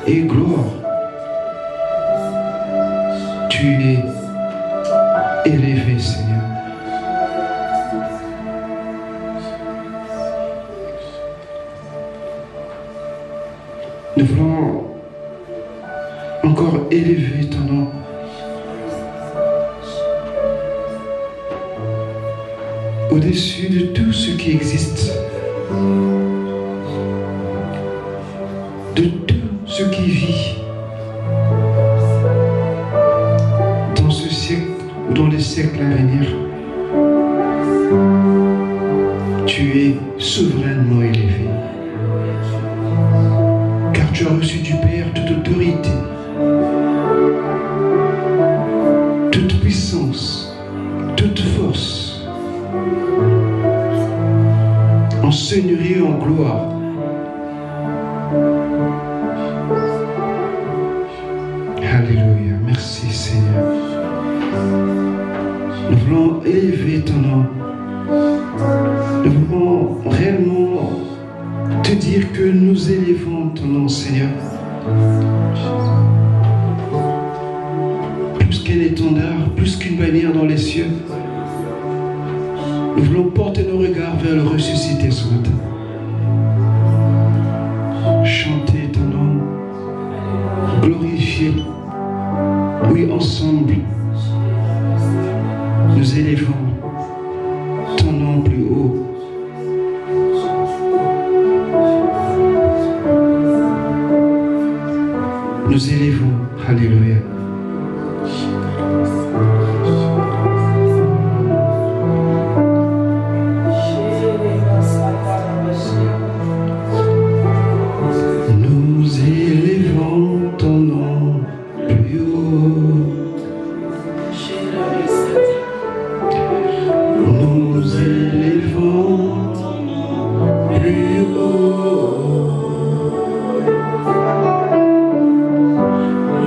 et gloire. Tu es élevé, Seigneur. Nous voulons encore élever ton nom. Au-dessus de tout ce qui existe, de tout ce qui vit, dans ce siècle ou dans les siècles à venir, tu es souverainement élevé. Car tu as reçu du Père toute autorité, toute puissance, toute force, en seigneurie et en gloire. Alléluia. Merci Seigneur. Nous voulons élever ton nom. Nous voulons réellement te dire que nous élevons ton nom, Seigneur. Plus qu'un étendard, plus qu'une bannière dans les cieux, nous voulons porter nos regards vers le ressuscité ce matin. Chanter ton nom, glorifier. Oui, ensemble, nous élevons ton nom plus haut. Nous élevons, alléluia. Nous élevons ton nom plus haut. Nous élevons ton nom plus haut.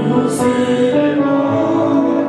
Nous élevons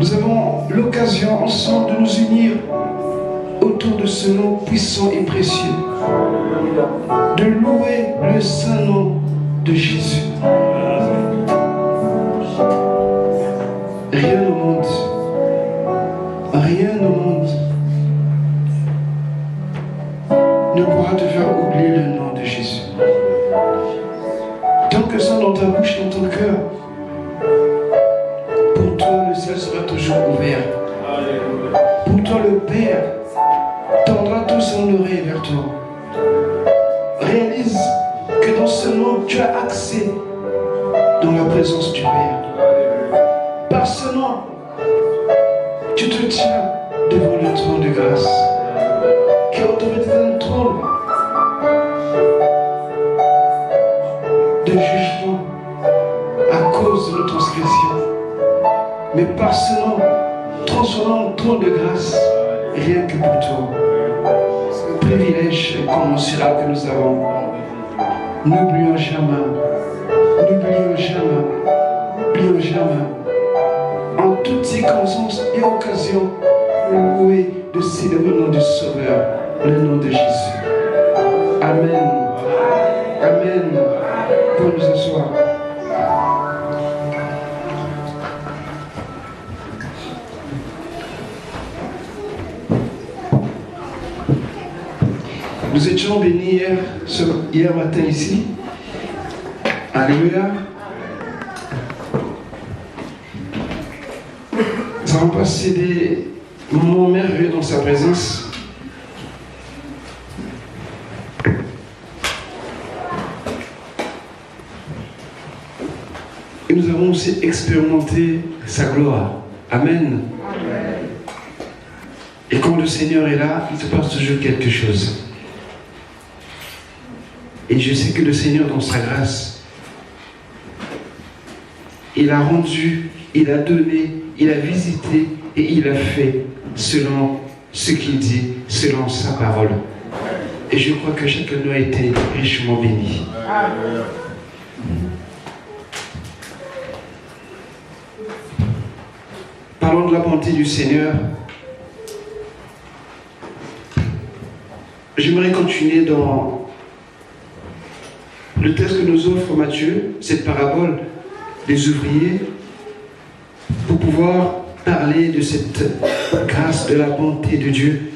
nous avons l'occasion ensemble de nous unir autour de ce nom puissant et précieux, de louer le saint nom de Jésus. Rien au monde, rien au monde ne pourra te faire oublier le nom de Jésus. Tant que ça dans ta bouche, dans ton cœur, pour toi le ciel sera toujours ouvert. Pour toi le Père tendra tout son oreille vers toi. Réalise que dans ce nom tu as accès dans la présence du Père. Par ce nom, tu te tiens devant le trône de grâce, qui est autorité d'un trône de jugement à cause de nos transgressions. Mais par ce nom, transformant en trône de grâce, rien que pour toi. C'est un privilège incommensurable que nous avons. N'oublions jamais, n'oublions jamais, n'oublions jamais. En toutes circonstances et occasions, louer de célébrer le nom du Sauveur, le nom de Jésus. Amen. Amen. Pour nous asseoir. Nous étions bénis hier matin ici. Alléluia. Nous avons passé des moments merveilleux dans sa présence. Et nous avons aussi expérimenté sa gloire. Amen. Amen. Et quand le Seigneur est là, il se passe toujours quelque chose. Et je sais que le Seigneur, dans sa grâce, il a rendu, il a donné, il a visité et il a fait selon ce qu'il dit, selon sa parole. Et je crois que chacun de nous a été richement béni. Amen. Parlons de la bonté du Seigneur. J'aimerais continuer dans le texte que nous offre Matthieu, cette parabole des ouvriers, pour pouvoir parler de cette grâce, de la bonté de Dieu,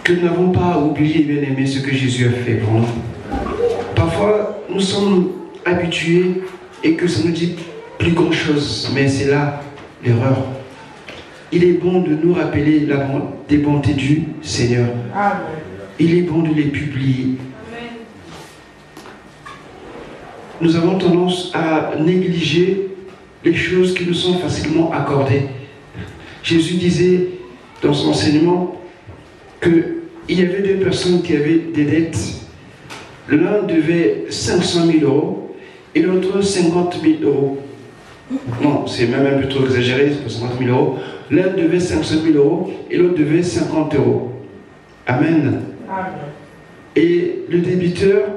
que nous n'avons pas oublié, bien aimé, ce que Jésus a fait pour nous. Parfois, nous sommes habitués et que ça nous dit plus grand chose, mais c'est là l'erreur. Il est bon de nous rappeler des bontés du Seigneur. Amen. Il est bon de les publier. Amen. Nous avons tendance à négliger les choses qui nous sont facilement accordées. Jésus disait dans son enseignement qu'il y avait deux personnes qui avaient des dettes. L'un devait 500 000 euros et l'autre 50 000 euros. Non, c'est même un peu trop exagéré, c'est pas 50 000 euros. L'un devait 500 000 euros et l'autre devait 50 euros. Amen. Amen. Et le débiteur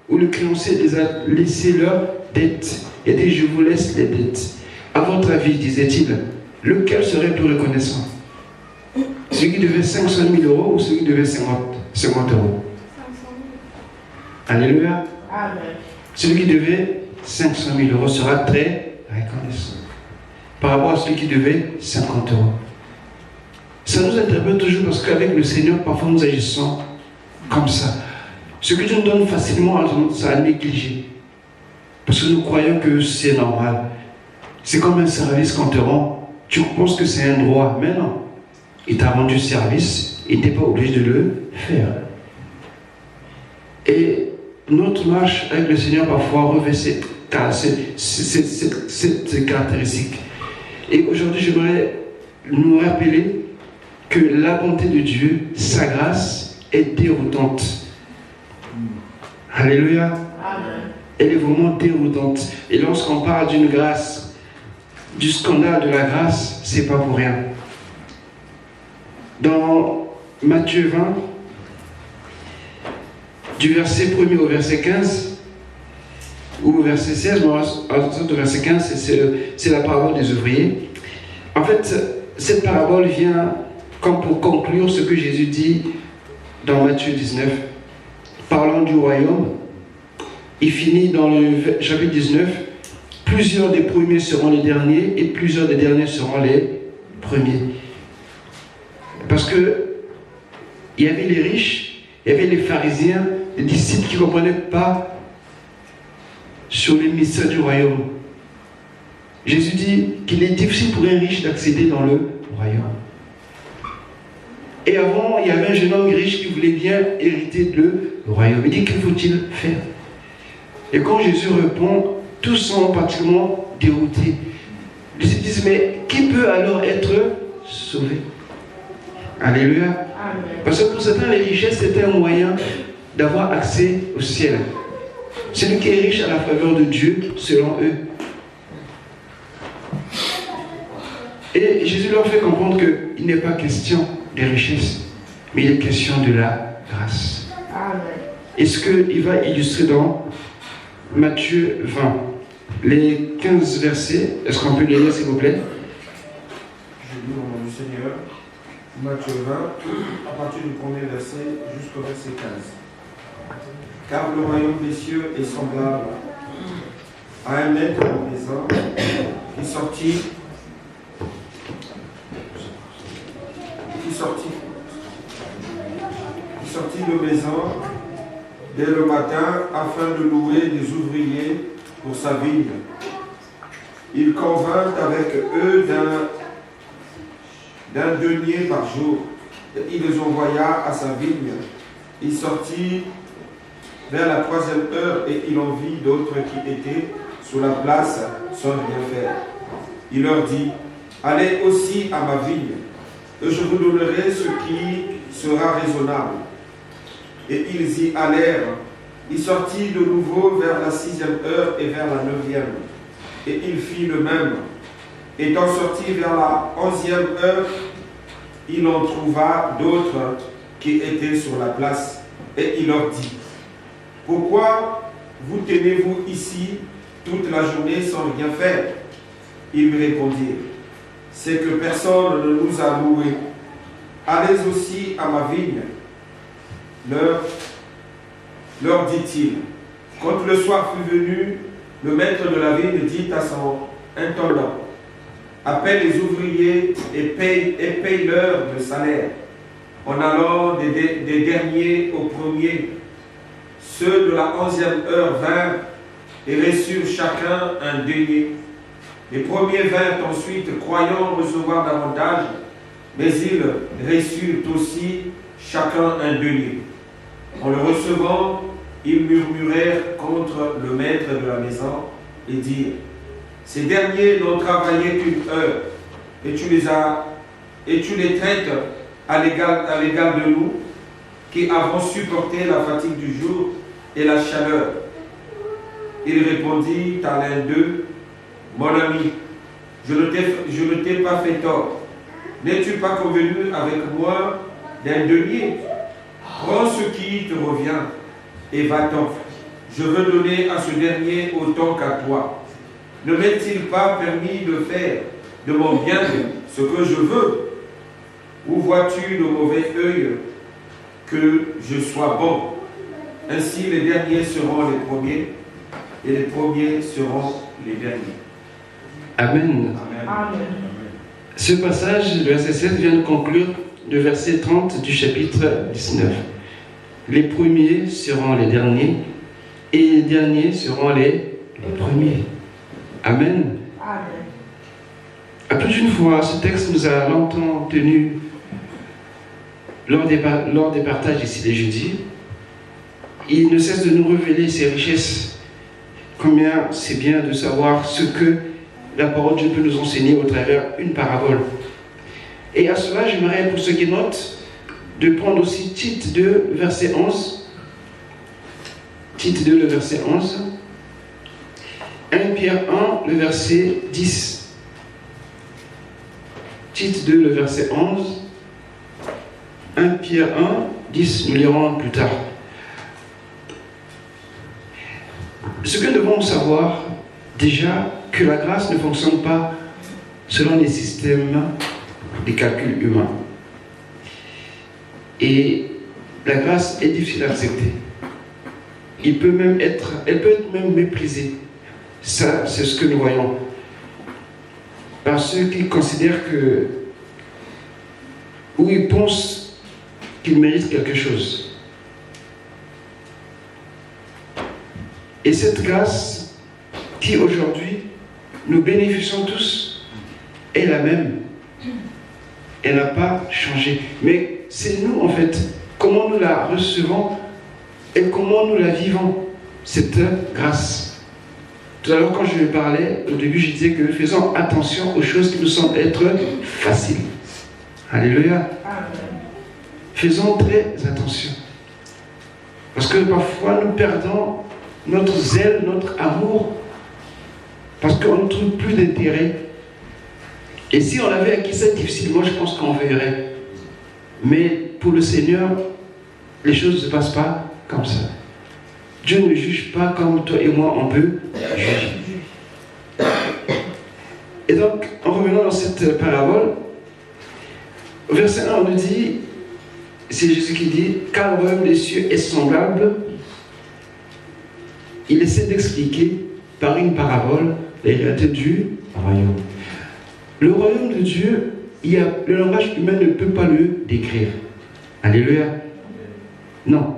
ou le créancier les a laissé leurs dettes. Il a dit, je vous laisse les dettes. À votre avis, disait-il, lequel serait plus reconnaissant? Celui qui devait 500 000 euros ou celui qui devait 50 euros? 500 000. Alléluia. Amen. Celui qui devait 500 000 euros sera très reconnaissant par rapport à celui qui devait 50 euros. Ça nous interpelle toujours parce qu'avec le Seigneur, parfois nous agissons comme ça. Ce que Dieu nous donne facilement, on a tendance à négliger. Parce que nous croyons que c'est normal. C'est comme un service qu'on te rend. Tu penses que c'est un droit, mais non. Il t'a rendu service et tu n'es pas obligé de le faire. Et notre marche avec le Seigneur parfois revêt cette caractéristique. Et aujourd'hui, j'aimerais nous rappeler que la bonté de Dieu, sa grâce, est déroutante. Alléluia. Amen. Elle est vraiment déroutante. Et lorsqu'on parle d'une grâce, du scandale de la grâce, c'est pas pour rien. Dans Matthieu 20, du verset 1er au verset 15, ou au verset 16, mais au verset 15, c'est la parole des ouvriers. En fait, cette parabole vient comme pour conclure ce que Jésus dit dans Matthieu 19, parlant du royaume. Il finit dans le chapitre 19, plusieurs des premiers seront les derniers et plusieurs des derniers seront les premiers. Parce que il y avait les riches, il y avait les pharisiens, les disciples qui ne comprenaient pas sur les mystères du royaume. Jésus dit qu'il est difficile pour un riche d'accéder dans le royaume. Et avant, il y avait un jeune homme riche qui voulait bien hériter le royaume. Il dit, que faut-il faire? Et quand Jésus répond, tous sont pratiquement déroutés. Les disciples disent, mais qui peut alors être sauvé? Alléluia. Amen. Parce que pour certains, les richesses, c'était un moyen d'avoir accès au ciel. Celui qui est riche à la faveur de Dieu, selon eux. Et Jésus leur fait comprendre qu'il n'est pas question des richesses, mais il est question de la grâce. Amen. Et ce qu'il va illustrer dans Matthieu 20, les 15 versets, est-ce qu'on peut les lire s'il vous plaît? Je lis au nom du Seigneur, Matthieu 20, à partir du premier verset jusqu'au verset 15. Car le royaume des cieux est semblable à un maître de maison qui sortit de maison dès le matin afin de louer des ouvriers pour sa vigne. Il convint avec eux d'un denier par jour. Et il les envoya à sa vigne. Il sortit vers la 3e heure et il en vit d'autres qui étaient sur la place sans rien faire. Il leur dit, allez aussi à ma vigne, et je vous donnerai ce qui sera raisonnable. Et ils y allèrent. Il sortit de nouveau vers la 6e heure et vers la 9e. Et il fit le même. Étant sorti vers la 11e heure, il en trouva d'autres qui étaient sur la place. Et il leur dit, pourquoi vous tenez-vous ici toute la journée sans rien faire? Ils lui répondirent, c'est que personne ne nous a loués. Allez aussi à ma vigne. Leur dit-il, quand le soir fut venu, le maître de la vigne dit à son intendant, appelle les ouvriers et paye-leur le salaire, en allant des derniers aux premiers. Ceux de la 11e heure vinrent et reçurent chacun un denier. Les premiers vinrent ensuite, croyant recevoir davantage, mais ils reçurent aussi chacun un denier. En le recevant, ils murmurèrent contre le maître de la maison et dirent, ces derniers n'ont travaillé qu'une heure, et tu les traites à l'égal de nous, qui avons supporté la fatigue du jour et la chaleur. Il répondit à l'un d'eux, mon ami, je ne t'ai pas fait tort. N'es-tu pas convenu avec moi d'un denier? Prends ce qui te revient et va-t'en. Je veux donner à ce dernier autant qu'à toi. Ne m'est-il pas permis de faire de mon bien ce que je veux? Ou vois-tu de mauvais œil que je sois bon? Ainsi les derniers seront les premiers et les premiers seront les derniers. Amen. Amen. Ce passage, le verset 7, vient de conclure le verset 30 du chapitre 19. Les premiers seront les derniers et les derniers seront les premiers. Amen. Amen. À plus d'une fois, ce texte nous a longtemps tenu lors des partages ici les jeudis. Il ne cesse de nous révéler ses richesses. Combien c'est bien de savoir ce que la parole de Dieu peut nous enseigner au travers d'une parabole. Et à cela, j'aimerais, pour ceux qui notent, de prendre aussi Tite 2, verset 11. Tite 2, le verset 11. 1 Pierre 1, le verset 10. Tite 2, le verset 11. 1 Pierre 1, 10, nous lirons plus tard. Ce que nous devons savoir, déjà, que la grâce ne fonctionne pas selon les systèmes de calcul humains. Et la grâce est difficile à accepter. Elle peut être même méprisée. Ça, c'est ce que nous voyons. Par ceux qui considèrent que, ou ils pensent qu'ils méritent quelque chose. Et cette grâce qui aujourd'hui nous bénéficions tous est la même. Elle n'a pas changé. Mais c'est nous en fait, comment nous la recevons et comment nous la vivons, cette grâce. Tout à l'heure quand je parlais, au début je disais que faisons attention aux choses qui nous semblent être faciles. Alléluia. Faisons très attention. Parce que parfois nous perdons notre zèle, notre amour, parce qu'on ne trouve plus d'intérêt. Et si on avait acquis ça difficilement, je pense qu'on verrait. Mais pour le Seigneur, les choses ne se passent pas comme ça. Dieu ne juge pas comme toi et moi on peut juger. Et donc, en revenant dans cette parabole, au verset 1, on nous dit, c'est Jésus qui dit, car le royaume des cieux est semblable. Il essaie d'expliquer par une parabole les réalités du royaume. Le royaume de Dieu, le langage humain ne peut pas le décrire. Alléluia. Non.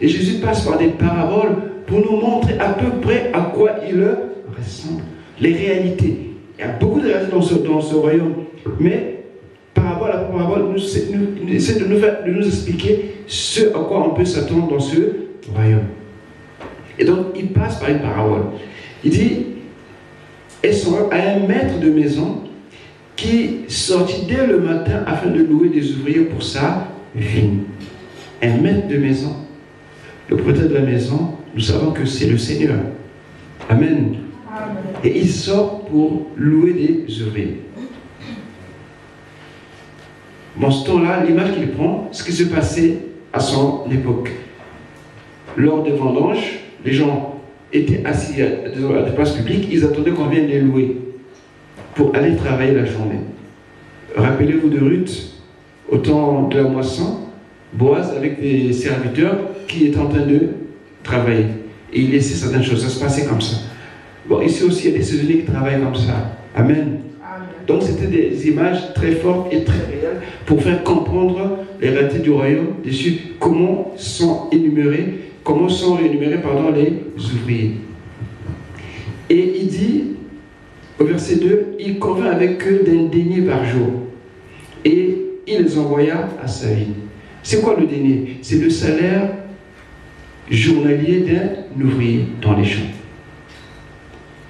Et Jésus passe par des paraboles pour nous montrer à peu près à quoi il ressemble. Les réalités. Il y a beaucoup de réalités dans ce royaume. Mais parabole après parabole, nous essaie de nous expliquer ce à quoi on peut s'attendre dans ce royaume. Et donc, il passe par une parabole. Il dit, et semblable à un maître de maison qui sortit dès le matin afin de louer des ouvriers pour sa vigne. Un maître de maison. Le propriétaire de la maison, nous savons que c'est le Seigneur. Amen. Amen. Et il sort pour louer des ouvriers. Dans ce temps-là, l'image qu'il prend, ce qui se passait à son époque. Lors des vendanges, les gens étaient assis à des places publiques, ils attendaient qu'on vienne les louer pour aller travailler la journée. Rappelez-vous de Ruth, au temps de la moisson, Boaz avec des serviteurs qui étaient en train de travailler. Et il laissait certaines choses, ça se passait comme ça. Bon, ici aussi, il y a des saisonniers qui travaillent comme ça. Amen. Amen. Donc c'était des images très fortes et très réelles pour faire comprendre les réalités du royaume des cieux, comment sont rémunérés les ouvriers. Et il dit, au verset 2, il convint avec eux d'un denier par jour. Et il les envoya à sa vigne. C'est quoi le denier? C'est le salaire journalier d'un ouvrier dans les champs.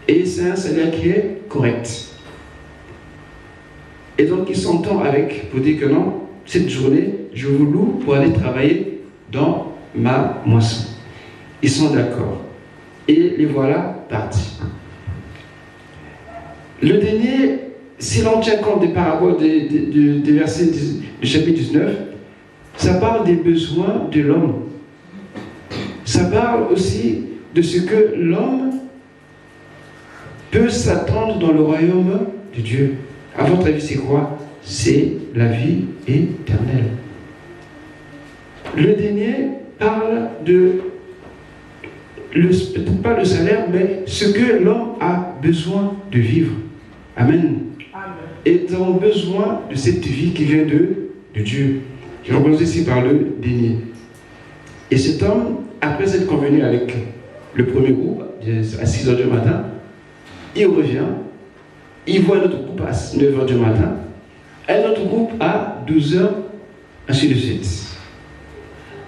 Et c'est un salaire qui est correct. Et donc il s'entend avec, pour dire que non, cette journée, je vous loue pour aller travailler dans ma moisson. Ils sont d'accord. Et les voilà partis. Le denier, si l'on tient compte des paraboles des versets du chapitre 19, ça parle des besoins de l'homme. Ça parle aussi de ce que l'homme peut s'attendre dans le royaume de Dieu. À votre avis, c'est quoi? C'est la vie éternelle. Le denier parle de, peut-être pas le salaire, mais ce que l'homme a besoin de vivre. Amen. Amen. Et nous avons besoin de cette vie qui vient de Dieu. Qui est représenté ici par le denier. Et cet homme, après s'être convenu avec le premier groupe, à 6 h du matin, il revient, il voit notre groupe à 9 h du matin, un autre groupe à 12 h, ainsi de suite.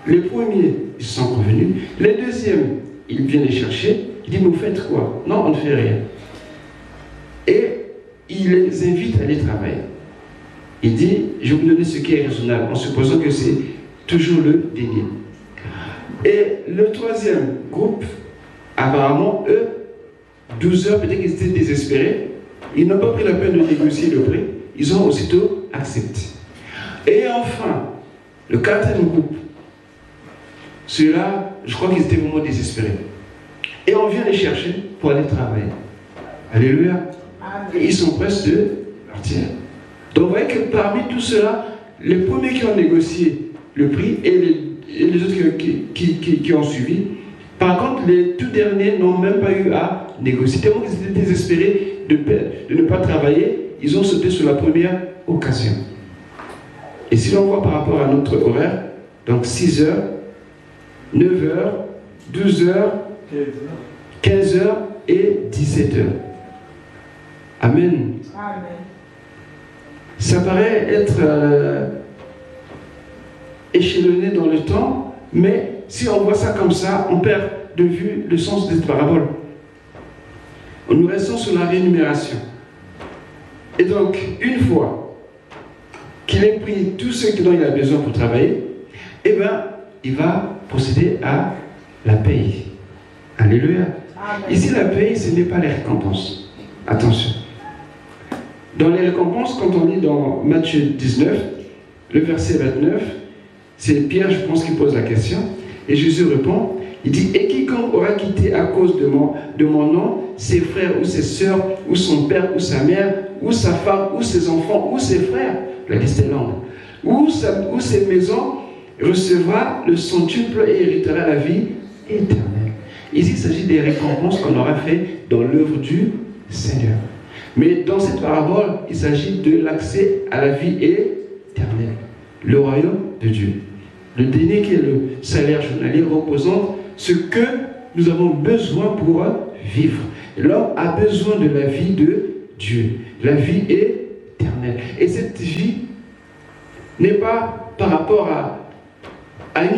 Les premiers, ils sont revenus. Les deuxièmes, ils viennent les chercher. Il dit, mais vous faites quoi? Non, on ne fait rien. Et il les invite à aller travailler. Il dit, je vais vous donner ce qui est raisonnable, en supposant que c'est toujours le denier. Et le troisième groupe, apparemment, eux, 12 heures, peut-être qu'ils étaient désespérés. Ils n'ont pas pris la peine de négocier le prix. Ils ont aussitôt accepté. Et enfin, le quatrième groupe, ceux-là, je crois qu'ils étaient vraiment désespérés. Et on vient les chercher pour aller travailler. Alléluia. Et ils sont prêts de partir. partir. Donc vous voyez que parmi tout cela, les premiers qui ont négocié le prix et les autres qui ont suivi, par contre, les tout derniers n'ont même pas eu à négocier. Tellement qu'ils étaient désespérés de ne pas travailler, ils ont sauté sur la première occasion. Et si l'on voit par rapport à notre horaire, donc 6h, 9h, 12h, 15h et 17h. Amen. Amen. Ça paraît être échelonné dans le temps, mais si on voit ça comme ça, on perd de vue le sens de cette parabole. Nous restons sur la rémunération. Et donc, une fois qu'il ait pris tout ce dont il a besoin pour travailler, eh bien, il va procéder à la paye. Alléluia. Amen. Ici, la paye, ce n'est pas les récompenses. Attention. Dans les récompenses, quand on lit dans Matthieu 19, le verset 29, c'est Pierre, je pense, qui pose la question. Et Jésus répond, il dit, « Et quiconque aura quitté à cause de mon nom, ses frères ou ses sœurs, ou son père ou sa mère, ou sa femme, ou ses enfants, ou ses frères, la liste est longue, ou ses maisons, recevra le centuple et héritera la vie éternelle. » Ici, il s'agit des récompenses qu'on aura fait dans l'œuvre du Seigneur. Mais dans cette parabole, il s'agit de l'accès à la vie éternelle, le royaume de Dieu. Le denier qui est le salaire journalier représente ce que nous avons besoin pour vivre. L'homme a besoin de la vie de Dieu, la vie éternelle. Et cette vie n'est pas par rapport à un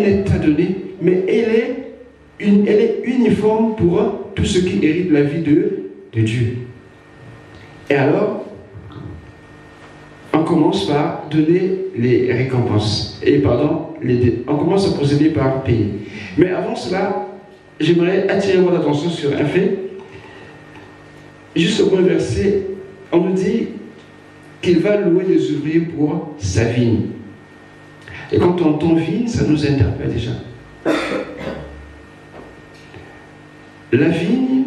état donné, mais elle est uniforme pour tous ceux qui héritent la vie de Dieu. Et alors, on commence par donner les récompenses. On commence à procéder par payer. Mais avant cela, j'aimerais attirer votre attention sur un fait. Juste au premier verset, on nous dit qu'il va louer les ouvriers pour sa vigne. Et quand on entend vigne, ça nous interpelle déjà. La vigne,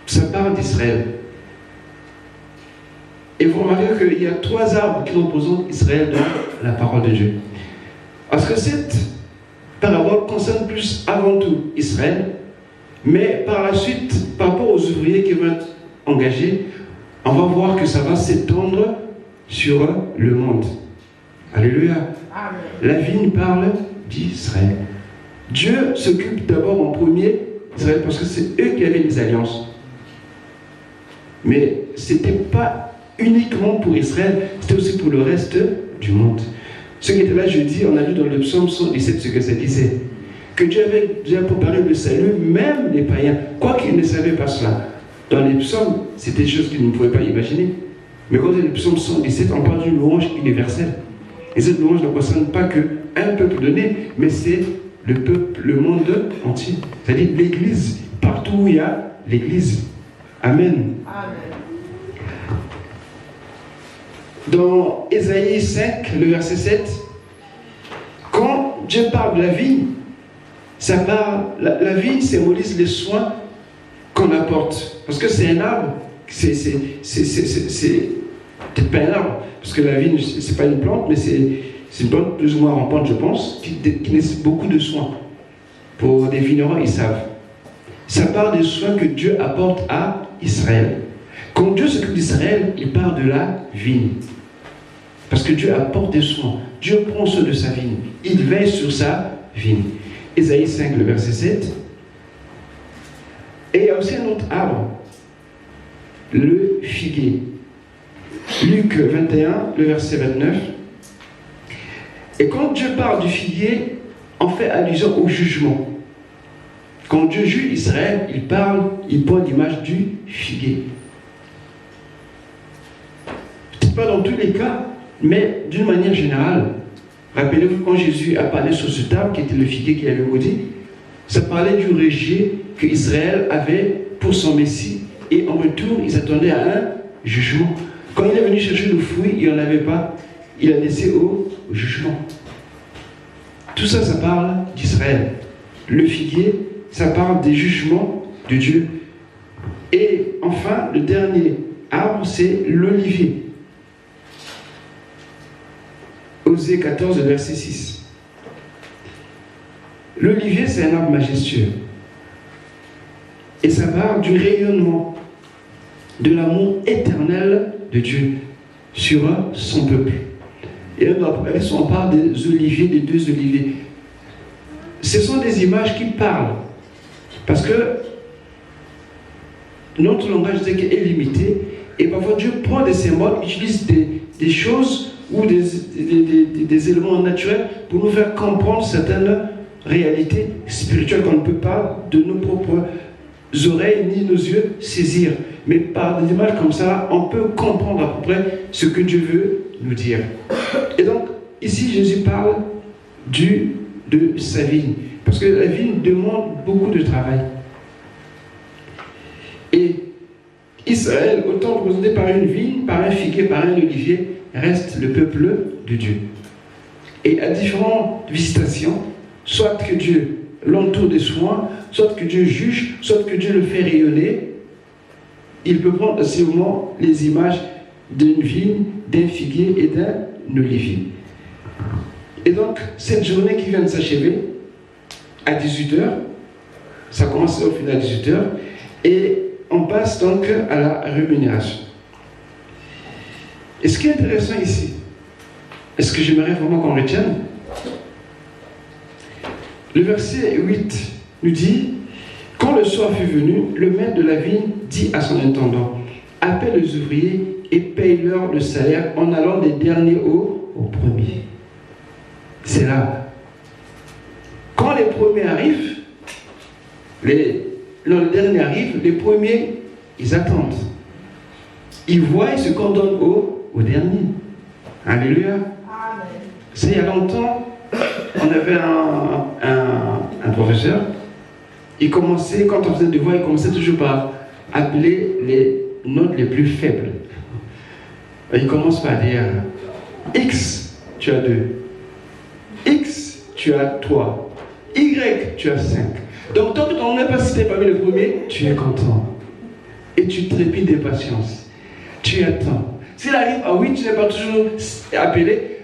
ça parle d'Israël. Et vous remarquez qu'il y a 3 arbres qui représentent Israël dans la parole de Dieu. Parce que cette parabole concerne plus avant tout Israël, mais par la suite, par rapport aux ouvriers qui vont être engagés, on va voir que ça va s'étendre sur le monde. Alléluia. Amen. La vigne parle d'Israël. Dieu s'occupe d'abord en premier d'Israël parce que c'est eux qui avaient les alliances. Mais ce n'était pas uniquement pour Israël, c'était aussi pour le reste du monde. Ceux qui étaient là jeudi, on a lu dans le psaume 117 ce que ça disait. Que Dieu avait déjà préparé le salut, même les païens, quoiqu'ils ne savaient pas cela. Dans les psaumes, c'était des choses qu'ils ne pouvaient pas imaginer. Mais quand on lit le psaume 117, on parle d'une louange universelle. Et cette louange ne concerne pas qu'un peuple donné, mais c'est le peuple, le monde entier. C'est-à-dire l'Église, partout où il y a l'Église. Amen. Amen. Dans Ésaïe 5, le verset 7, quand Dieu parle de la vigne, la vigne symbolise les soins qu'on apporte. Parce que c'est un arbre, c'est peut-être pas un arbre, parce que la vigne, c'est pas une plante, mais c'est une plante plus ou moins rampante, je pense, qui nécessite beaucoup de soins. Pour des vignerons, ils savent. Ça parle des soins que Dieu apporte à Israël. Quand Dieu s'occupe d'Israël, il parle de la vigne. Parce que Dieu apporte des soins. Dieu prend soin de sa vigne. Il veille sur sa vigne. Ésaïe 5, le verset 7. Et il y a aussi un autre arbre, le figuier. Luc 21, le verset 29. Et quand Dieu parle du figuier, on fait allusion au jugement. Quand Dieu juge Israël, il prend l'image du figuier. Peut-être pas dans tous les cas, mais d'une manière générale. Rappelez-vous quand Jésus a parlé sur ce arbre qui était le figuier qu'il avait maudit, ça parlait du rejet que Israël avait pour son Messie. Et en retour, ils attendaient à un jugement. Quand il est venu chercher le fruit, il n'en avait pas. Il a laissé au jugement. Tout ça, ça parle d'Israël. Le figuier, ça parle des jugements de Dieu. Et enfin, le dernier arbre, c'est l'olivier. Osée 14, verset 6. L'olivier, c'est un arbre majestueux. Et ça parle du rayonnement, de l'amour éternel de Dieu sur son peuple. Et on parle des oliviers, des 2 oliviers. Ce sont des images qui parlent. Parce que notre langage est limité. Et parfois Dieu prend des symboles, utilise des choses ou des éléments naturels pour nous faire comprendre certaines réalités spirituelles qu'on ne peut pas de nos propres oreilles ni nos yeux saisir. Mais par des images comme ça, on peut comprendre à peu près ce que Dieu veut nous dire. Et donc, ici, Jésus parle de sa vigne. Parce que la vigne demande beaucoup de travail. Et Israël, autant représenté par une vigne, par un figuier, par un olivier, reste le peuple de Dieu. Et à différentes visitations, soit que Dieu l'entoure des soins, soit que Dieu juge, soit que Dieu le fait rayonner, il peut prendre à ce moment les images d'une vigne, d'un figuier et d'un olivier. Et donc, cette journée qui vient de s'achever, à 18h, ça commence au final à 18h, et on passe donc à la rémunération. Et ce qui est intéressant ici, et ce que j'aimerais vraiment qu'on retienne, le verset 8 nous dit: quand le soir fut venu, le maître de la vigne dit à son intendant: appelle les ouvriers et paye-leur le salaire en allant des derniers aux premiers. C'est là. Quand les premiers arrivent, les derniers arrivent, les premiers, ils attendent. Ils voient, ils se condamnent aux derniers. Alléluia. C'est il y a longtemps, on avait un professeur, il commençait, quand on faisait des voix, il commençait toujours par appeler les notes les plus faibles. Il commence par dire X, tu as 2. X, tu as 3. Y, tu as 5. Donc, tant que ton nom n'est pas cité parmi les premiers, tu es content. Et tu trépides d'impatience. Tu attends. S'il arrive à 8, tu n'es pas toujours appelé,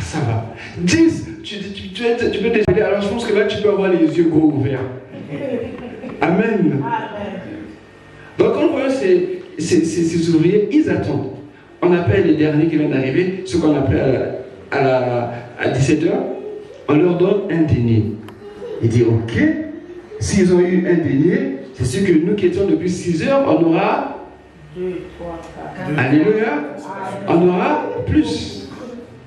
ça va. 10, tu peux t'appeler. Alors, je pense que là, tu peux avoir les yeux gros ouverts. Amen. Donc, quand on voit ces ouvriers, ils attendent. On appelle les derniers qui viennent d'arriver, ce qu'on appelle à 17h, on leur donne un denier. Il dit, ok, s'ils ont eu un denier, c'est sûr que nous qui étions depuis 6h, on aura 2, 3, 4. Alléluia. On aura plus.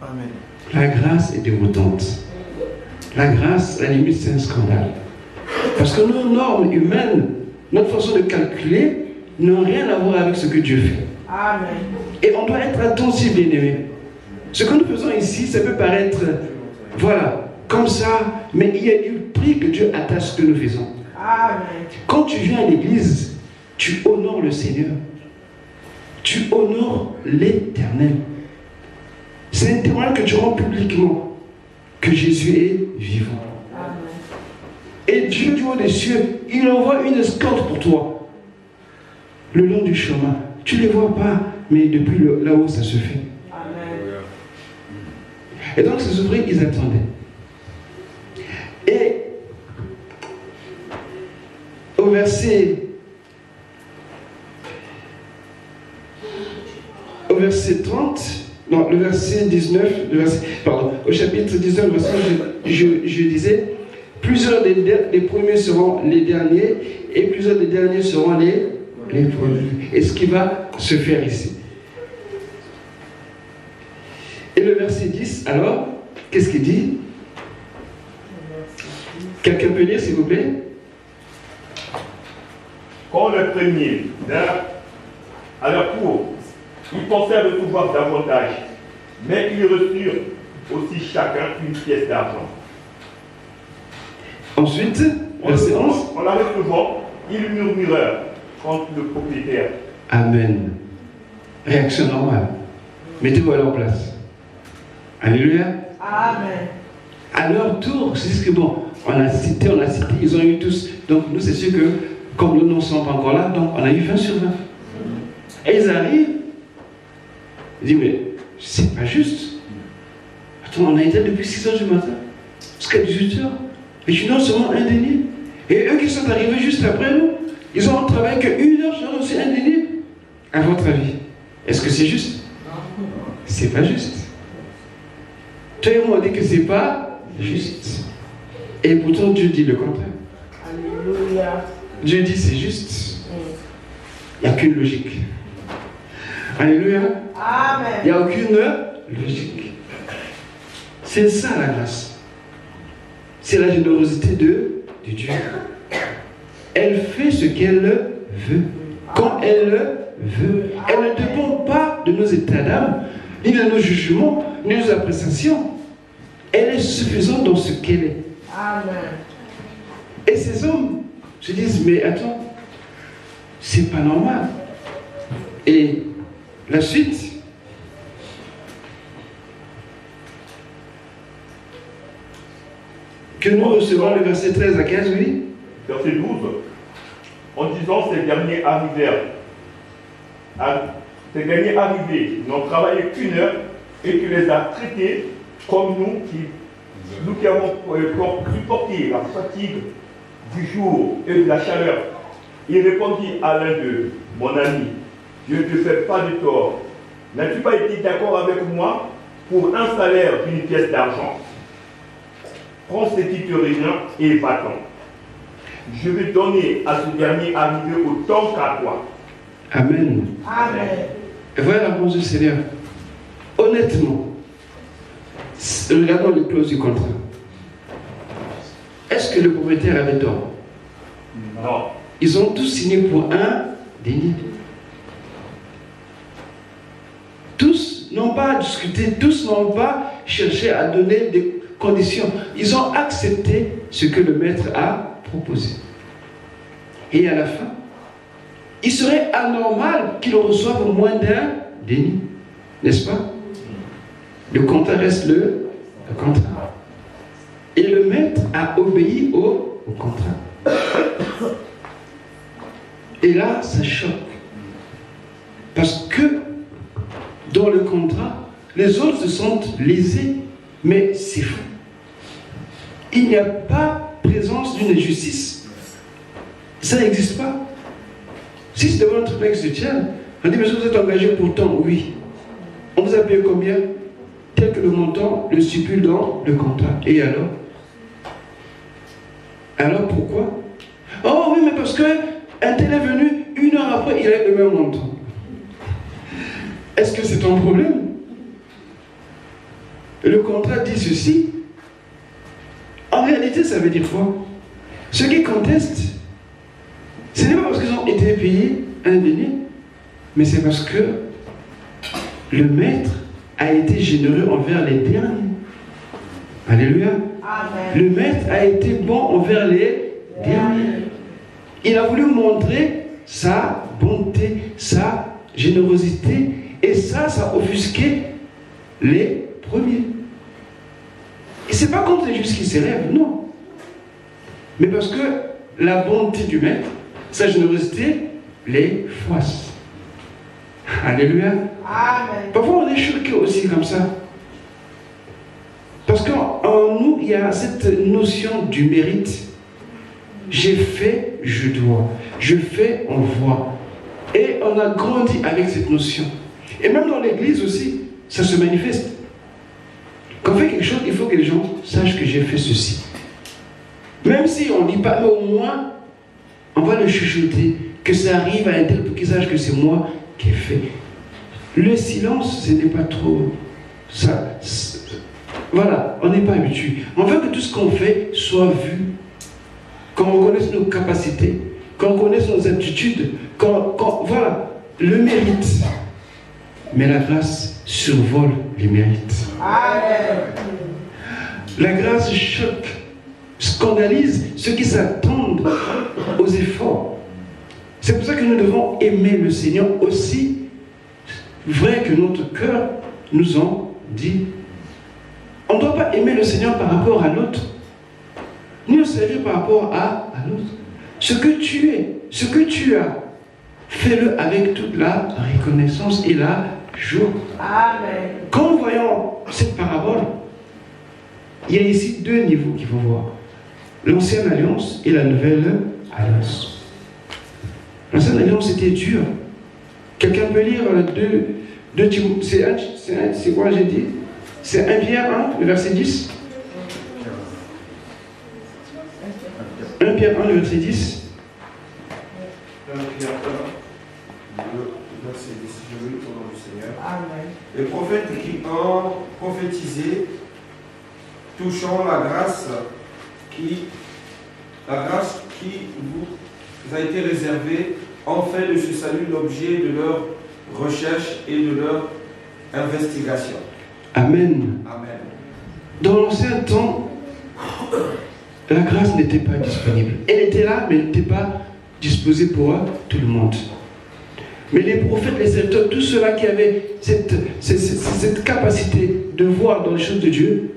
Amen. La grâce est déroutante. La grâce, à la limite, c'est un scandale. Parce que nos normes humaines, notre façon de calculer, n'ont rien à voir avec ce que Dieu fait. Amen. Et on doit être attentif, bien-aimés. Ce que nous faisons ici, ça peut paraître, voilà, comme ça, mais il y a du prix que Dieu attache à ce que nous faisons. Amen. Quand tu viens à l'église, tu honores le Seigneur. Tu honores l'Éternel. C'est un témoin que tu rends publiquement que Jésus est vivant. Amen. Et Dieu du haut des cieux, il envoie une escorte pour toi le long du chemin. Tu ne les vois pas, mais depuis là-haut, ça se fait. Amen. Et donc, ces ouvriers, ils attendaient. Et au verset 30, non, le verset 19, au chapitre 19, le verset, je disais, plusieurs des premiers seront les derniers, et plusieurs des derniers seront les premiers. Et ce qui va se faire ici. Et le verset 10, alors, qu'est-ce qu'il dit? Quelqu'un peut lire, s'il vous plaît? Quand le premier, à leur tour, ils pensèrent de pouvoir davantage, mais ils reçurent aussi chacun une pièce d'argent. Ensuite, verset 11. En la recevant, ils murmurèrent contre le propriétaire. Amen. Réaction normale. Mettez-vous à leur place. Alléluia. Amen. À leur tour, c'est ce que bon, on a cité, ils ont eu tous. Donc nous, c'est sûr que Comme nous ne sommes pas encore là, donc on a eu 20 sur 20. Et ils arrivent, ils disent, mais c'est pas juste. Attends, on a été depuis 6h du matin, jusqu'à 18h. Et tu donnes seulement un denier. Et eux qui sont arrivés juste après nous, ils ont travaillé que 1 heure, je donne aussi un denier. À votre avis, est-ce que c'est juste? C'est pas juste. Toi et moi, on dit que c'est pas juste. Et pourtant, Dieu dit le contraire. Alléluia. Dieu dit c'est juste. Il n'y a qu'une logique. Alléluia. Amen. Il n'y a aucune logique. C'est ça la grâce. C'est la générosité de Dieu. Elle fait ce qu'elle veut. Quand elle veut. Elle ne dépend pas de nos états d'âme, ni de nos jugements, ni de nos appréciations. Elle est suffisante dans ce qu'elle est. Amen. Et ces hommes se disent, mais attends, c'est pas normal. Et la suite, que nous recevons le verset 13 à 15, oui. Verset 12. En disant, ces derniers n'ont travaillé qu'1 heure et tu les as traités comme nous qui avons supporté la fatigue du jour et de la chaleur. Il répondit à l'un d'eux, mon ami, je ne te fais pas de tort. N'as-tu pas été d'accord avec moi pour un salaire d'une pièce d'argent? Prends ce qui te revient et va-t'en. Je vais donner à ce dernier arrivé autant qu'à toi. Amen. Amen. Et voilà la réponse du Seigneur. Honnêtement, regardons les clauses du contrat. Est-ce que le propriétaire avait tort? Non. Ils ont tous signé pour un denier. Tous n'ont pas discuté, tous n'ont pas cherché à donner des conditions. Ils ont accepté ce que le maître a proposé. Et à la fin, il serait anormal qu'ils reçoivent moins d'un denier. N'est-ce pas? Le contrat reste le contrat. Et le maître a obéi au contrat. Et là, ça choque. Parce que dans le contrat, les autres se sentent lésés. Mais c'est faux. Il n'y a pas présence d'une injustice. Ça n'existe pas. Si c'est devant notre Père chrétien, on dit, mais vous êtes engagé pour tant, oui. On vous a payé combien? Tel que le montant le stipule dans le contrat. Et alors? Alors pourquoi? Oh oui, mais parce que un tel est venu 1 heure après, il a le même montant. Est-ce que c'est ton problème? Le contrat dit ceci. En réalité, ça veut dire quoi? Ceux qui contestent, ce n'est pas parce qu'ils ont été payés un denier, mais c'est parce que le maître a été généreux envers les derniers. Alléluia. Amen. Le maître a été bon envers les derniers. Il a voulu montrer sa bonté, sa générosité, et ça a offusqué les premiers. Et c'est pas contre les justes qui s'élèvent, non. Mais parce que la bonté du maître, sa générosité, les froisse. Alléluia. Amen. Parfois on est choqué aussi comme ça. Parce qu'en nous, il y a cette notion du mérite. J'ai fait, je dois. Je fais, on voit. Et on a grandi avec cette notion. Et même dans l'église aussi, ça se manifeste. Quand on fait quelque chose, il faut que les gens sachent que j'ai fait ceci. Même si on ne dit pas, mais au moins, on va le chuchoter, que ça arrive à un tel pour qu'ils sachent que c'est moi qui ai fait. Le silence, ce n'est pas trop... Ça, voilà, on n'est pas habitué. On veut que tout ce qu'on fait soit vu. Qu'on reconnaisse nos capacités, qu'on connaisse nos aptitudes, voilà, le mérite. Mais la grâce survole les mérites. Amen. La grâce choque, scandalise ceux qui s'attendent aux efforts. C'est pour ça que nous devons aimer le Seigneur aussi vrai que notre cœur nous en dit. On ne doit pas aimer le Seigneur par rapport à l'autre, ni le servir par rapport à l'autre. Ce que tu es, ce que tu as, fais-le avec toute la reconnaissance et la joie. Amen. Quand nous voyons cette parabole, il y a ici deux niveaux qu'il faut voir. L'ancienne alliance et la nouvelle alliance. L'ancienne alliance était dure. Quelqu'un peut lire c'est quoi j'ai dit? C'est 1 Pierre 1, le verset 10. 1 Pierre 1, le verset 10. 1 Pierre 1, le verset 10. Je lis au nom du Seigneur. Amen. Les prophètes qui ont prophétisé touchant la grâce qui vous a été réservée, ont fait de ce salut l'objet de leur recherche et de leur investigation. Amen. Amen. Dans l'ancien temps, la grâce n'était pas disponible. Elle était là, mais elle n'était pas disposée pour tout le monde. Mais les prophètes, les serviteurs, tous ceux-là qui avaient cette capacité de voir dans les choses de Dieu,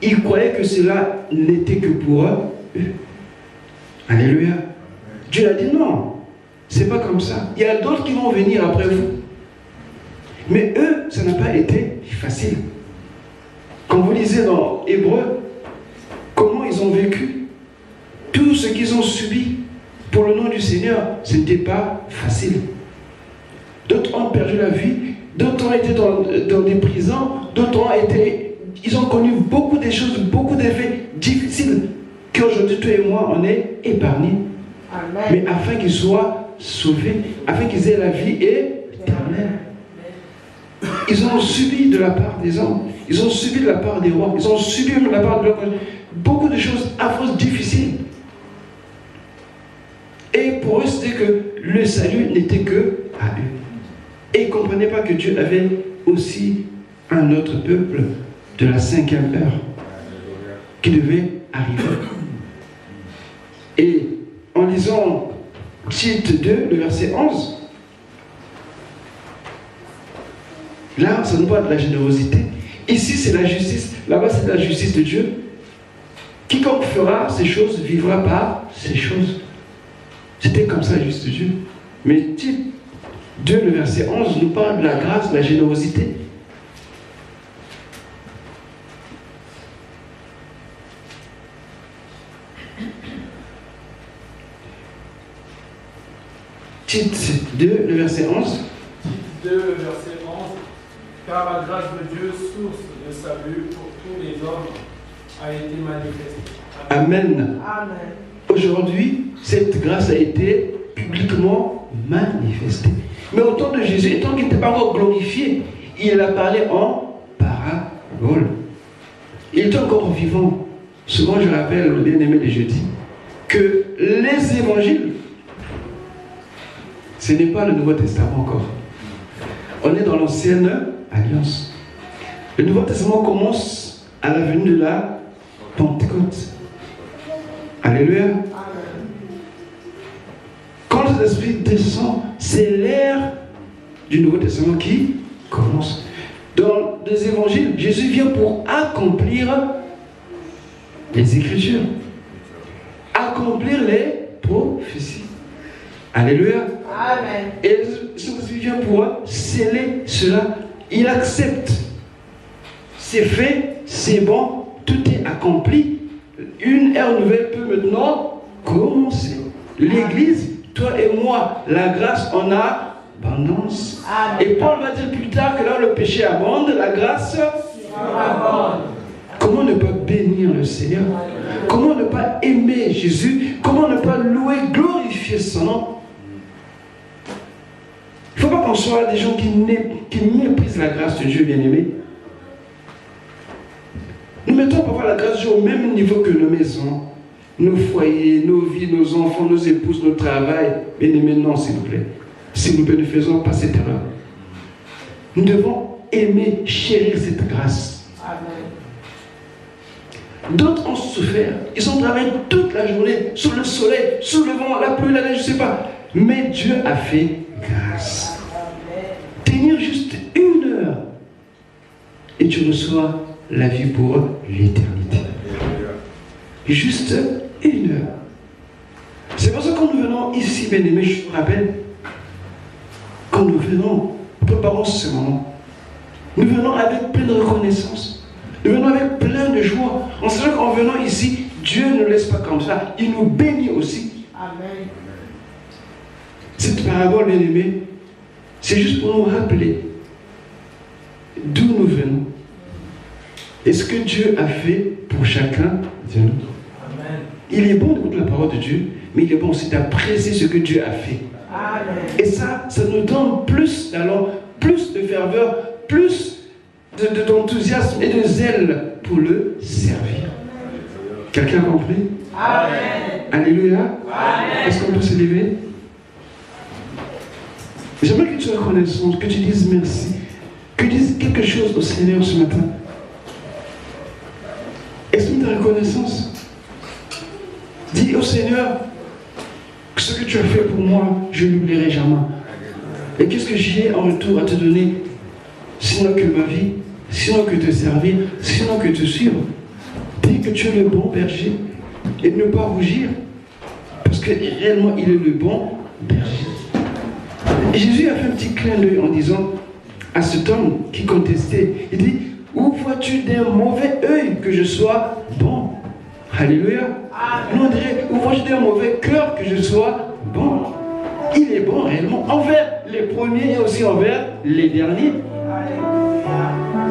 ils croyaient que cela n'était que pour eux. Alléluia. Dieu a dit non, c'est pas comme ça. Il y a d'autres qui vont venir après vous. Mais eux, ça n'a pas été facile. Quand vous lisez dans Hébreux, comment ils ont vécu, tout ce qu'ils ont subi pour le nom du Seigneur, ce n'était pas facile. D'autres ont perdu la vie, d'autres ont été dans des prisons, d'autres ont été... Ils ont connu beaucoup de choses, beaucoup d'effets difficiles qu'aujourd'hui, toi et moi, on est épargnés. Amen. Mais afin qu'ils soient sauvés, afin qu'ils aient la vie éternelle. Ils ont subi de la part des hommes, ils ont subi de la part des rois, ils ont subi de la part de leurs... beaucoup de choses affreuses, difficiles. Et pour eux, c'était que le salut n'était que à eux. Et ils ne comprenaient pas que Dieu avait aussi un autre peuple de la 5e heure qui devait arriver. Et en lisant Tite 2, le verset 11, là, ça nous parle de la générosité. Ici, c'est la justice. Là-bas, c'est la justice de Dieu. Quiconque fera ces choses vivra par ces choses. C'était comme ça la justice de Dieu. Mais Tite 2, le verset 11, nous parle de la grâce, de la générosité. Tite 2, le verset 11. Tite 2, le verset 11. Car la grâce de Dieu, source de salut pour tous les hommes, a été manifestée. Amen. Amen. Aujourd'hui, cette grâce a été publiquement manifestée. Mais au temps de Jésus, étant qu'il n'était pas encore glorifié, il a parlé en parabole. Il était encore vivant. Souvent, je rappelle, le bien-aimé de jeudi, que les évangiles, ce n'est pas le Nouveau Testament encore. On est dans l'ancienne alliance. Le Nouveau Testament commence à la venue de la Pentecôte. Alléluia. Amen. Quand l'Esprit descend, c'est l'ère du Nouveau Testament qui commence. Dans les évangiles, Jésus vient pour accomplir les Écritures, accomplir les prophéties. Alléluia. Amen. Et Jésus vient pour sceller cela. Il accepte. C'est fait, c'est bon, tout est accompli. Une ère nouvelle peut maintenant commencer. L'Église, toi et moi, la grâce en abondance. Amen. Et Paul va dire plus tard que là le péché abonde, la grâce Amen. Comment ne pas bénir le Seigneur? Comment ne pas aimer Jésus? Comment ne pas louer, glorifier son nom? Il ne faut pas qu'on soit des gens qui méprisent la grâce de Dieu, bien-aimé. Nous mettons parfois la grâce de Dieu au même niveau que nos maisons, nos foyers, nos vies, nos enfants, nos épouses, notre travail. Bien-aimé, non, s'il vous plaît. S'il vous plaît, ne faisons pas cette erreur. Nous devons aimer, chérir cette grâce. Amen. D'autres ont souffert. Ils ont travaillé toute la journée, sous le soleil, sous le vent, la pluie, la neige, je ne sais pas. Mais Dieu a fait grâce. Tenir juste 1 heure et tu reçois la vie pour l'éternité. Juste 1 heure. C'est pour ça que quand nous venons ici, bien-aimés, je vous rappelle, quand nous venons, préparons ce moment. Nous venons avec plein de reconnaissance. Nous venons avec plein de joie. En sachant qu'en venant ici, Dieu ne laisse pas comme ça. Il nous bénit aussi. Amen. Cette parabole, bien-aimée, c'est juste pour nous rappeler d'où nous venons et ce que Dieu a fait pour chacun de nous. Amen. Il est bon d'écouter la parole de Dieu, mais il est bon aussi d'apprécier ce que Dieu a fait. Amen. Et ça nous donne plus d'allant, plus de ferveur, plus d'enthousiasme et de zèle pour le servir. Quelqu'un a compris? Amen. Alléluia. Amen. Est-ce qu'on peut se lever? J'aimerais que tu sois reconnaissant, que tu dises merci, que tu dises quelque chose au Seigneur ce matin. Exprime ta reconnaissance. Dis au Seigneur que ce que tu as fait pour moi, je ne l'oublierai jamais. Et qu'est-ce que j'ai en retour à te donner, sinon que ma vie, sinon que te servir, sinon que te suivre. Dis que tu es le bon berger et ne pas rougir, parce que réellement il est le bon berger. Et Jésus a fait un petit clin d'œil en disant à cet homme qui contestait, il dit, où vois-tu d'un mauvais œil que je sois bon? Alléluia. Nous on dirait, où vois-tu d'un mauvais cœur que je sois bon? Il est bon réellement envers les premiers et aussi envers les derniers.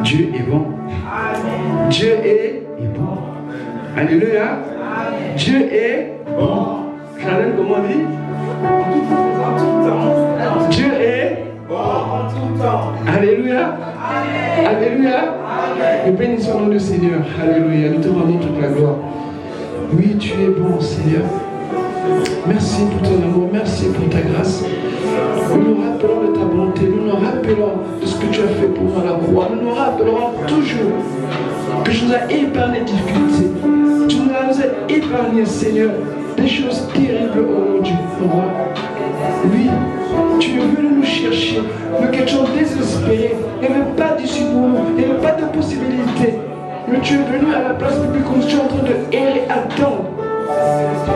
Dieu est bon. Dieu est bon. Alléluia. Dieu est bon. Charlène, comment on dit? Dieu est bon en tout temps. Alléluia. Alléluia. Nous bénissons le Seigneur. Alléluia. Nous te rendons toute la gloire. Oui, tu es bon, Seigneur. Merci pour ton amour. Merci pour ta grâce. Nous nous rappelons de ta bonté. Nous nous rappelons de ce que tu as fait pour nous à la croix. Nous nous rappellerons toujours que tu nous as épargné les difficultés. Tu nous as épargné, Seigneur, des choses terribles au nom du roi. Oui, tu es venu nous chercher. Nous étions désespérés. Il n'y avait pas d'issue pour nous. Il n'y avait pas de possibilité. Mais tu es venu à la place publique comme tu es en train de errer, attendre.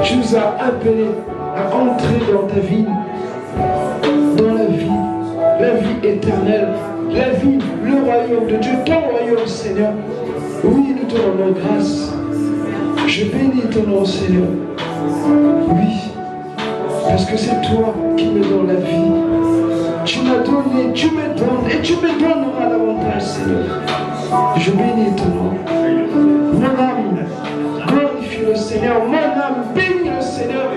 Tu nous as appelés à entrer dans ta vie, dans la vie éternelle, la vie, le royaume de Dieu, ton royaume, Seigneur. Oui, nous te rendons grâce. Je bénis ton nom, Seigneur. Oui, parce que c'est toi qui me donnes la vie. Tu m'as donné, tu me donnes et tu me donneras davantage, Seigneur. Je bénis ton nom. Mon âme glorifie le Seigneur. Mon âme bénit le Seigneur.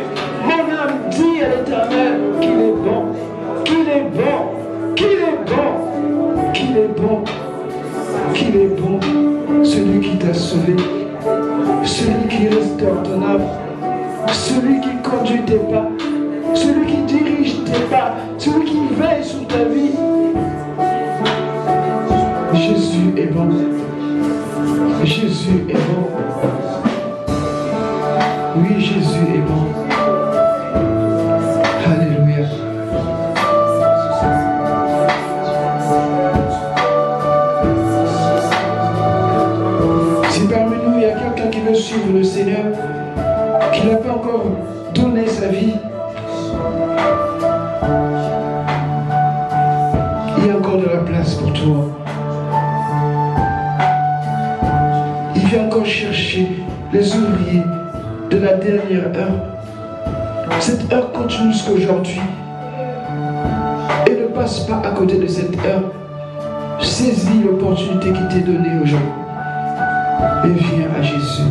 Mon âme dit à l'Éternel qu'il est bon, qu'il est bon, qu'il est bon, qu'il est bon, qu'il est bon. Celui qui t'a sauvé, celui qui restaure ton âme, celui qui conduit tes pas, celui qui dirige tes pas, celui qui veille sur ta vie. Jésus est bon. Jésus est bon. Oui, Jésus est bon. Alléluia. Si parmi nous il y a quelqu'un qui veut suivre le Seigneur, qui n'a pas encore donné sa vie, il y a encore de la place pour toi. Il vient encore chercher les ouvriers de la dernière heure. Cette heure continue jusqu'à aujourd'hui. Et ne passe pas à côté de cette heure. Saisis l'opportunité qui t'est donnée aujourd'hui. Et viens à Jésus.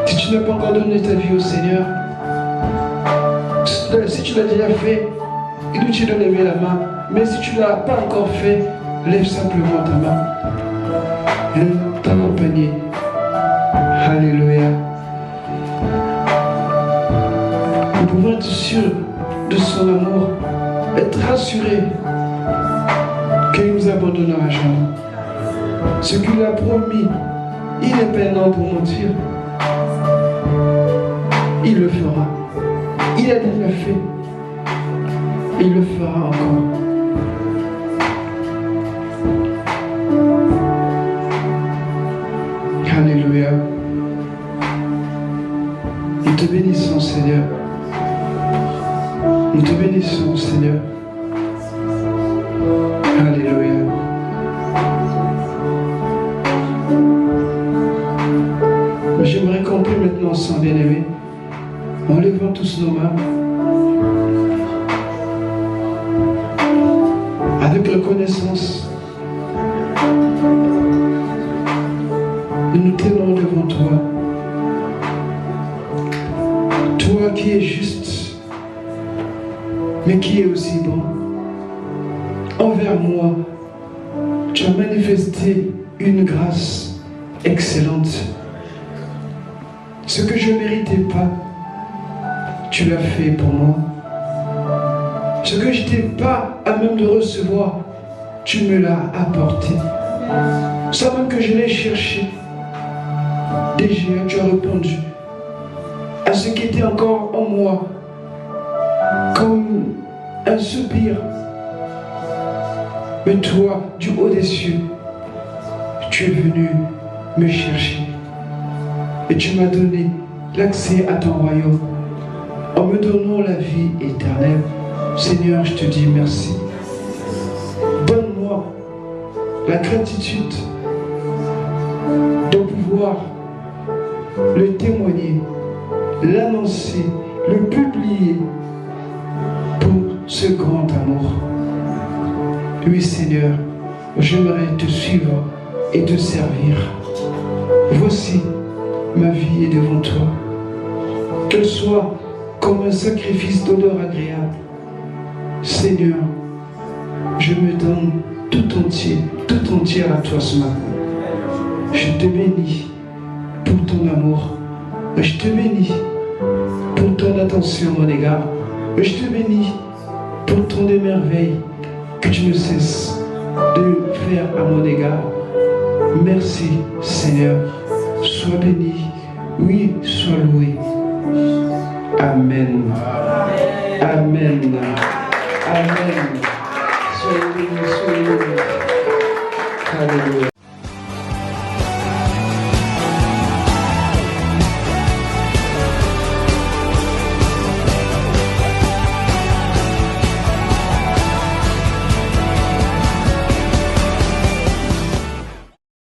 Si tu n'as pas encore donné ta vie au Seigneur, si tu l'as déjà fait, inutile de lever la main. Mais si tu ne l'as pas encore fait, lève simplement ta main. Et t'accompagner. Alléluia. Nous pouvons être sûrs de son amour, être rassurés qu'il nous abandonnera jamais. Ce qu'il a promis, il est peinant pour mentir. Il le fera. Il a déjà fait. Il le fera encore. Alléluia. Il Nous te bénissons, Seigneur. Nous te bénissons, Seigneur. Alléluia. J'aimerais qu'on prie maintenant ensemble, bien-aimés, en levant tous nos mains, avec reconnaissance. Nous nous tenons devant toi. Toi qui es juste, mais qui est aussi bon. Envers moi, tu as manifesté une grâce excellente. Ce que je ne méritais pas, tu l'as fait pour moi. Ce que je n'étais pas à même de recevoir, tu me l'as apporté. Sans même que je l'ai cherché, déjà tu as répondu à ce qui était encore en moi, comme un soupir. Mais toi, du haut des cieux, tu es venu me chercher. Et tu m'as donné l'accès à ton royaume en me donnant la vie éternelle. Seigneur, je te dis merci. Donne-moi la gratitude de pouvoir le témoigner, l'annoncer, le publier pour ce grand amour. Oui, Seigneur, j'aimerais te suivre et te servir. Voici, ma vie est devant toi. Qu'elle soit comme un sacrifice d'odeur agréable. Seigneur, je me donne tout entière à toi ce matin. Je te bénis pour ton amour. Je te bénis pour ton attention à mon égard. Je te bénis pour ton émerveil que tu ne cesses de faire à mon égard. Merci, Seigneur. Sois béni. Oui, sois loué. Amen. Amen. Amen. Soyez bénis, soyez bénis. Alléluia.